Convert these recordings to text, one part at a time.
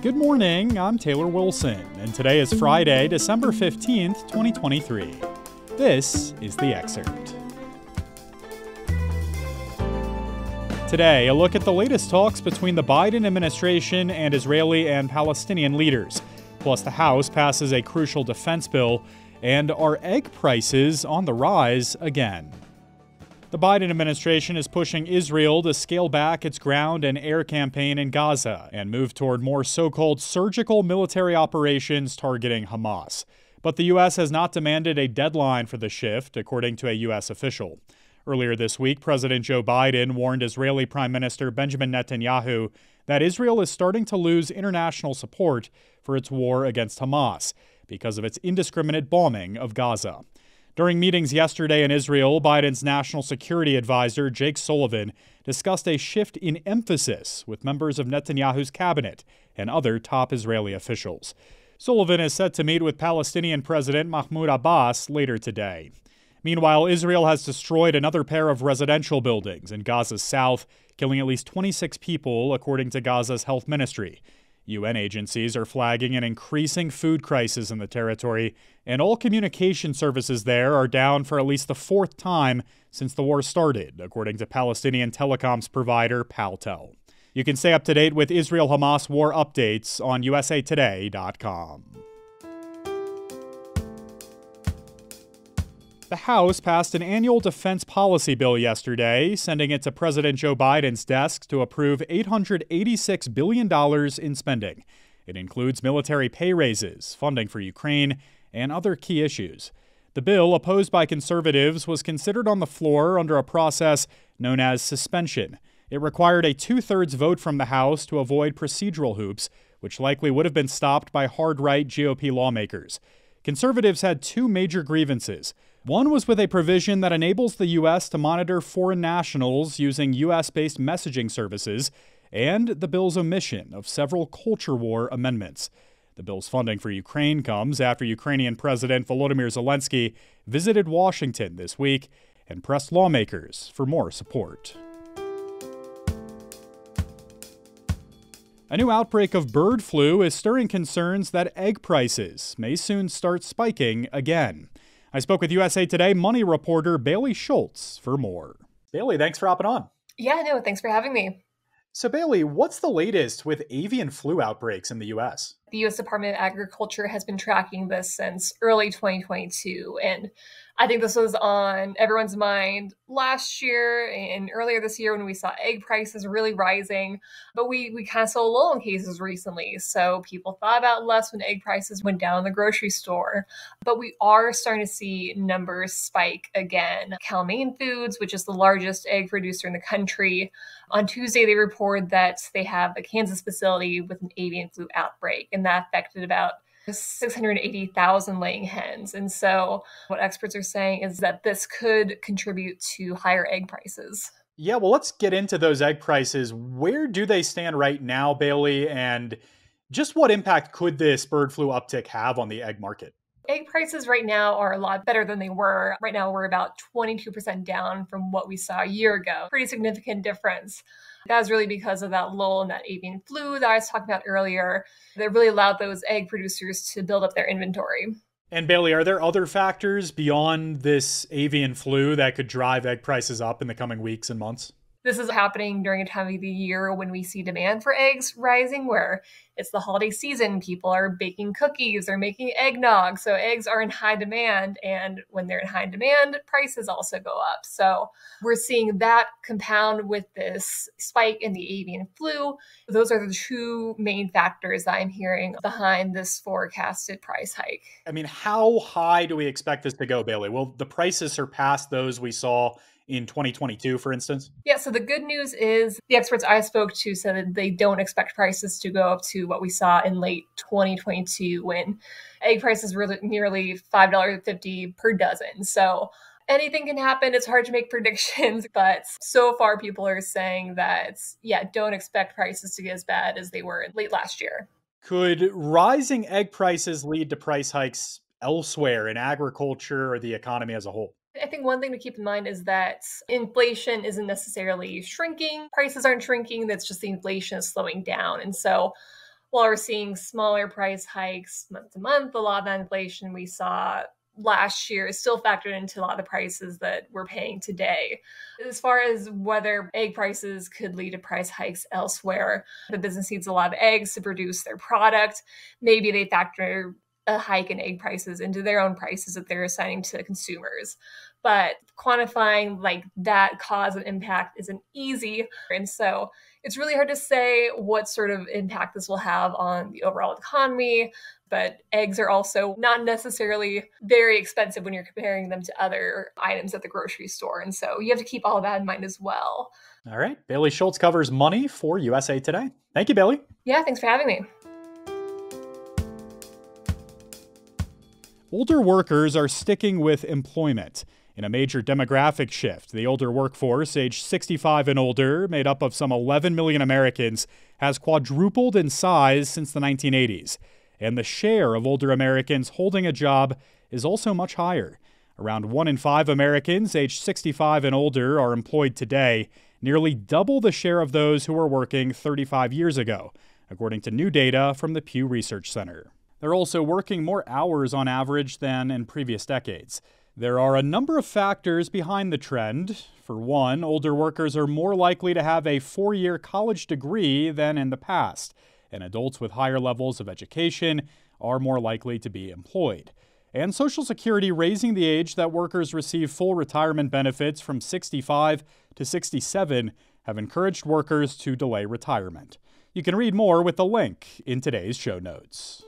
Good morning, I'm Taylor Wilson, and today is Friday, December 15th, 2023. This is the Excerpt. Today, a look at the latest talks between the Biden administration and Israeli and Palestinian leaders. Plus, the House passes a crucial defense bill, and are egg prices on the rise again? The Biden administration is pushing Israel to scale back its ground and air campaign in Gaza and move toward more so-called surgical military operations targeting Hamas. But the U.S. has not demanded a deadline for the shift, according to a U.S. official. Earlier this week, President Joe Biden warned Israeli Prime Minister Benjamin Netanyahu that Israel is starting to lose international support for its war against Hamas because of its indiscriminate bombing of Gaza. During meetings yesterday in Israel, Biden's national security advisor, Jake Sullivan, discussed a shift in emphasis with members of Netanyahu's cabinet and other top Israeli officials. Sullivan is set to meet with Palestinian President Mahmoud Abbas later today. Meanwhile, Israel has destroyed another pair of residential buildings in Gaza's south, killing at least 26 people, according to Gaza's health ministry. UN agencies are flagging an increasing food crisis in the territory, and all communication services there are down for at least the fourth time since the war started, according to Palestinian telecoms provider Paltel. You can stay up to date with Israel-Hamas war updates on usatoday.com. The House passed an annual defense policy bill yesterday, sending it to President Joe Biden's desk to approve $886 billion in spending. It includes military pay raises, funding for Ukraine, and other key issues. The bill, opposed by conservatives, was considered on the floor under a process known as suspension. It required a two-thirds vote from the House to avoid procedural hoops, which likely would have been stopped by hard-right GOP lawmakers. Conservatives had two major grievances. One was with a provision that enables the U.S. to monitor foreign nationals using U.S.-based messaging services, and the bill's omission of several culture war amendments. The bill's funding for Ukraine comes after Ukrainian President Volodymyr Zelensky visited Washington this week and pressed lawmakers for more support. A new outbreak of bird flu is stirring concerns that egg prices may soon start spiking again. I spoke with USA Today Money reporter Bailey Schulz for more. Bailey, thanks for hopping on. Yeah, no, thanks for having me. So Bailey, what's the latest with avian flu outbreaks in the U.S.? The U.S. Department of Agriculture has been tracking this since early 2022, and I think this was on everyone's mind last year and earlier this year when we saw egg prices really rising, but we kind of saw a lull in cases recently, so people thought about less when egg prices went down in the grocery store. But we are starting to see numbers spike again. Cal-Maine Foods, which is the largest egg producer in the country, on Tuesday they reported that they have a Kansas facility with an avian flu outbreak, and that affected about 680,000 laying hens. And so what experts are saying is that this could contribute to higher egg prices. Yeah, well, let's get into those egg prices. Where do they stand right now, Bailey? And just what impact could this bird flu uptick have on the egg market? Egg prices right now are a lot better than they were. Right now, we're about 22% down from what we saw a year ago. Pretty significant difference. That was really because of that lull in that avian flu that I was talking about earlier. That really allowed those egg producers to build up their inventory. And Bailey, are there other factors beyond this avian flu that could drive egg prices up in the coming weeks and months? This is happening during a time of the year when we see demand for eggs rising, where it's the holiday season. People are baking cookies, they're making eggnog. So eggs are in high demand. And when they're in high demand, prices also go up. So we're seeing that compound with this spike in the avian flu. Those are the two main factors that I'm hearing behind this forecasted price hike. I mean, how high do we expect this to go, Bailey? Will the prices surpass those we saw in 2022, for instance? Yeah, so the good news is the experts I spoke to said that they don't expect prices to go up to what we saw in late 2022 when egg prices were nearly $5.50 per dozen. So anything can happen. It's hard to make predictions, but so far people are saying that, yeah, don't expect prices to get as bad as they were late last year. Could rising egg prices lead to price hikes elsewhere in agriculture or the economy as a whole? I think one thing to keep in mind is that inflation isn't necessarily shrinking. Prices aren't shrinking. That's just the inflation is slowing down. And so while we're seeing smaller price hikes month to month, a lot of that inflation we saw last year is still factored into a lot of the prices that we're paying today. As far as whether egg prices could lead to price hikes elsewhere, the business needs a lot of eggs to produce their product. Maybe they factor a hike in egg prices into their own prices that they're assigning to consumers. But quantifying like that cause and impact isn't easy. And so it's really hard to say what sort of impact this will have on the overall economy. But eggs are also not necessarily very expensive when you're comparing them to other items at the grocery store. And so you have to keep all of that in mind as well. All right. Bailey Schulz covers money for USA Today. Thank you, Bailey. Yeah, thanks for having me. Older workers are sticking with employment. In a major demographic shift, the older workforce, aged 65 and older, made up of some 11 million Americans, has quadrupled in size since the 1980s. And the share of older Americans holding a job is also much higher. Around 1 in 5 Americans aged 65 and older are employed today, nearly double the share of those who were working 35 years ago, according to new data from the Pew Research Center. They're also working more hours on average than in previous decades. There are a number of factors behind the trend. For one, older workers are more likely to have a 4-year college degree than in the past, and adults with higher levels of education are more likely to be employed. And Social Security raising the age that workers receive full retirement benefits from 65 to 67 have encouraged workers to delay retirement. You can read more with the link in today's show notes.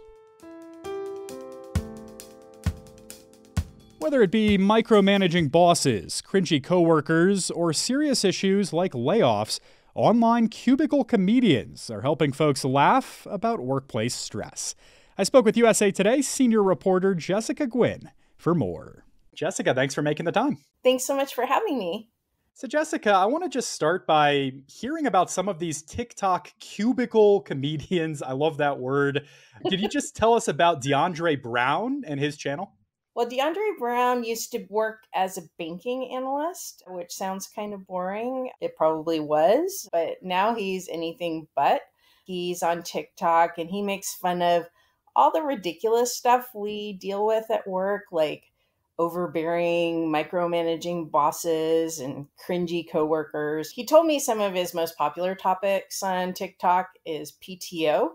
Whether it be micromanaging bosses, cringy coworkers, or serious issues like layoffs, online Cubicle comedians are helping folks laugh about workplace stress. I spoke with USA Today senior reporter Jessica Gwynn for more. Jessica, thanks for making the time. Thanks so much for having me. So Jessica, I want to just start by hearing about some of these TikTok Cubicle comedians. I love that word. Could you just tell us about DeAndre Brown and his channel? Well, DeAndre Brown used to work as a banking analyst, which sounds kind of boring. It probably was, but now he's anything but. He's on TikTok and he makes fun of all the ridiculous stuff we deal with at work, like overbearing, micromanaging bosses and cringy coworkers. He told me some of his most popular topics on TikTok is PTO,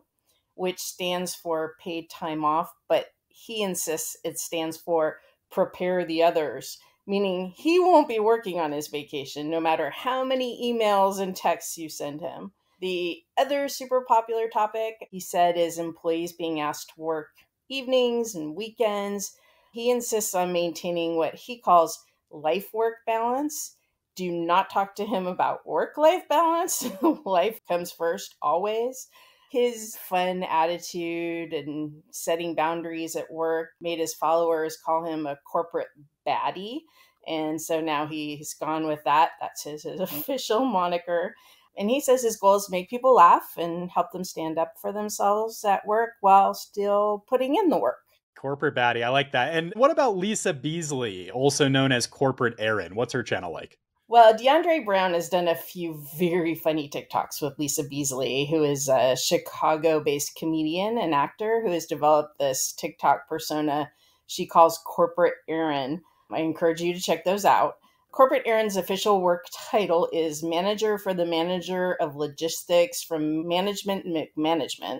which stands for paid time off, but he insists it stands for prepare the others, meaning he won't be working on his vacation no matter how many emails and texts you send him. The other super popular topic, he said, is employees being asked to work evenings and weekends. He insists on maintaining what he calls life-work balance. Do not talk to him about work-life balance. Life comes first, always. His fun attitude and setting boundaries at work made his followers call him a corporate baddie. And so now he's gone with that. That's his official moniker. And he says his goal is to make people laugh and help them stand up for themselves at work while still putting in the work. Corporate baddie, I like that. And what about Lisa Beasley, also known as Corporate Erin? What's her channel like? Well, DeAndre Brown has done a few very funny TikToks with Lisa Beasley, who is a Chicago-based comedian and actor who has developed this TikTok persona she calls Corporate Erin. I encourage you to check those out. Corporate Erin's official work title is Manager for the Manager of Logistics from Management McManagement.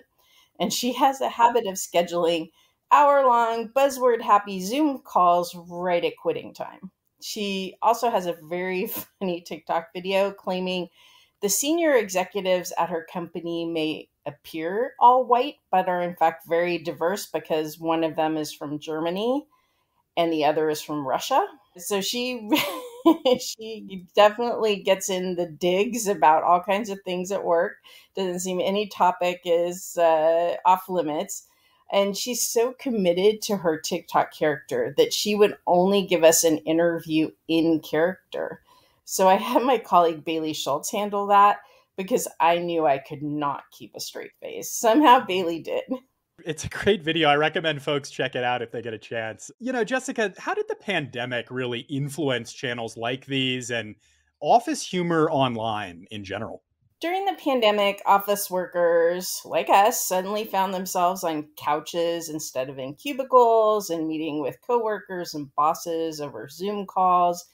And she has a habit of scheduling hour-long, buzzword-happy Zoom calls right at quitting time. She also has a very funny TikTok video claiming the senior executives at her company may appear all white, but are in fact very diverse because one of them is from Germany and the other is from Russia. So she she definitely gets in the digs about all kinds of things at work. Doesn't seem any topic is off limits. And she's so committed to her TikTok character that she would only give us an interview in character. So I had my colleague Bailey Schulz handle that because I knew I could not keep a straight face. Somehow Bailey did. It's a great video. I recommend folks check it out if they get a chance. You know, Jessica, how did the pandemic really influence channels like these and office humor online in general? During the pandemic, office workers like us suddenly found themselves on couches instead of in cubicles and meeting with coworkers and bosses over Zoom calls.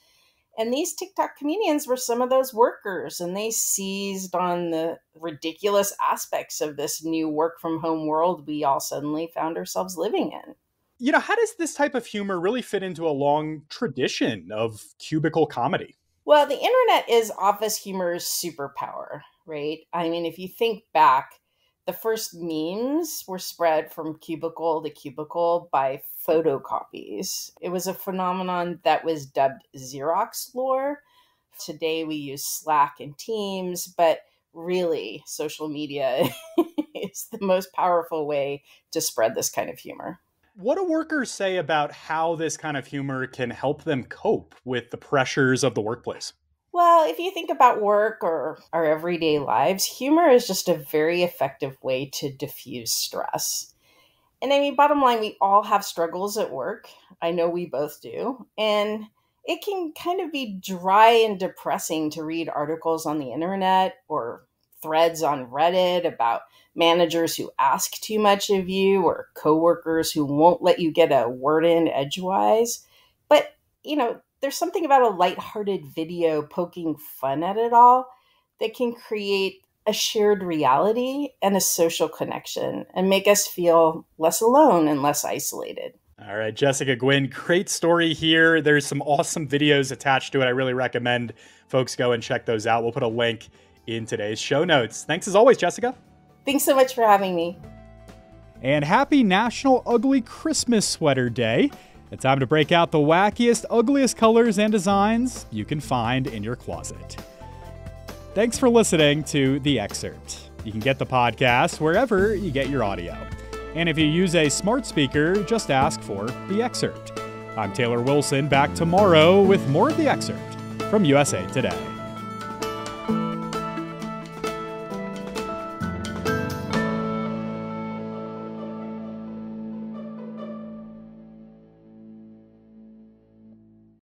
And these TikTok comedians were some of those workers, and they seized on the ridiculous aspects of this new work from home world we all suddenly found ourselves living in. How does this type of humor really fit into a long tradition of cubicle comedy? Well, the internet is office humor's superpower, right? I mean, if you think back, the first memes were spread from cubicle to cubicle by photocopies. It was a phenomenon that was dubbed Xerox lore. Today we use Slack and Teams, but really social media is the most powerful way to spread this kind of humor. What do workers say about how this kind of humor can help them cope with the pressures of the workplace? Well, if you think about work or our everyday lives, humor is just a very effective way to diffuse stress. And I mean, bottom line, we all have struggles at work. I know we both do. And it can kind of be dry and depressing to read articles on the internet or threads on Reddit about managers who ask too much of you or coworkers who won't let you get a word in edgewise. But, there's something about a lighthearted video poking fun at it all that can create a shared reality and a social connection and make us feel less alone and less isolated. All right, Jessica Gwynn, great story here. There's some awesome videos attached to it. I really recommend folks go and check those out. We'll put a link in today's show notes. Thanks as always, Jessica. Thanks so much for having me. And happy National Ugly Christmas Sweater Day. It's time to break out the wackiest, ugliest colors and designs you can find in your closet. Thanks for listening to The Excerpt. You can get the podcast wherever you get your audio. And if you use a smart speaker, just ask for The Excerpt. I'm Taylor Wilson, back tomorrow with more of The Excerpt from USA Today.